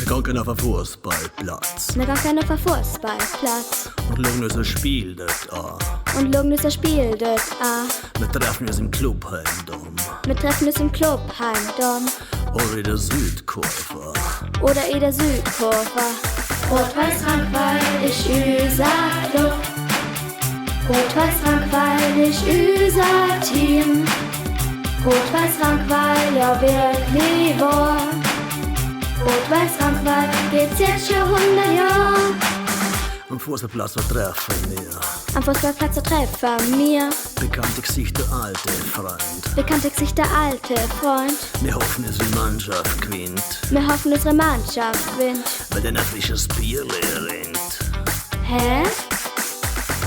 Wir gehen auf einen Fußballplatz Wir gehen auf einen Fußballplatz und schauen uns ein Spiel dort an. und schauen uns ein Spiel dort an. Wir treffen uns im Club Heimdom Wir treffen uns im Club Heimdom oder in der Südkurve. oder in der Südkurve. Rot-Weiß-Rang-Weil ist unser Club. Rot-Weiß-Rang-Weil ist unser Team. Rot-Weiß-Rang-Weil, ja wirklich wahr. Rot-Weiß-Rang-Weil gibt's jetzt schon 100 Jahre. Am Fußballplatz treffen wir Am Fußballplatz treffen wir bekannte Gesichter, alte Freund. bekannte Gesichter, alte Freund. Wir hoffen, dass die Mannschaft gewinnt, Wir hoffen, unsere Mannschaft gewinnt. weil dann ein frisches Bier rinnt. Hä?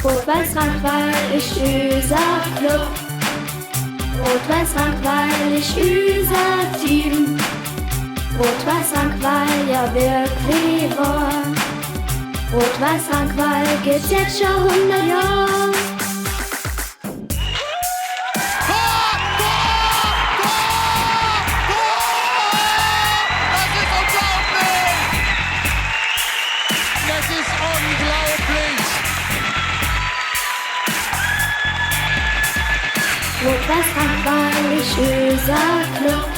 Rot-Weiß-Rang-Weil ist unser Club. Rot-Weiß-Rang-Weil ist unser Team. Rot-Weiß-Rang-Weil, ja wirklich wahr. Rot-Weiß-Rang-Weil gibt's jetzt schon 100 Jahre. Das ist unglaublich! Rot-Weiß-Rang-Weil ist unser Club.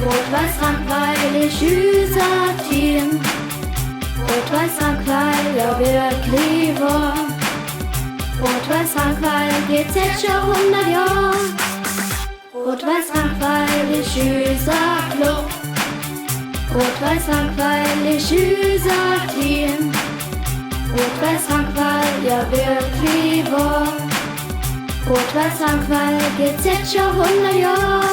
Rot-Weiß-Rang-Weil ist unser Team. Rot-Weiß-Rang-Weil, ja wirklich wahr. Rot-Weiß-Rang-Weil gibt's jetzt schon 100 Jahre. Rot-Weiß-Rang-Weil ist unser Club. Rot-Weiß-Rang-Weil ist unser Team. Rot-Weiß-Rang-Weil, ja wirklich wahr. Rot-Weiß-Rang-Weil gibt's jetzt schon 100 Jahre.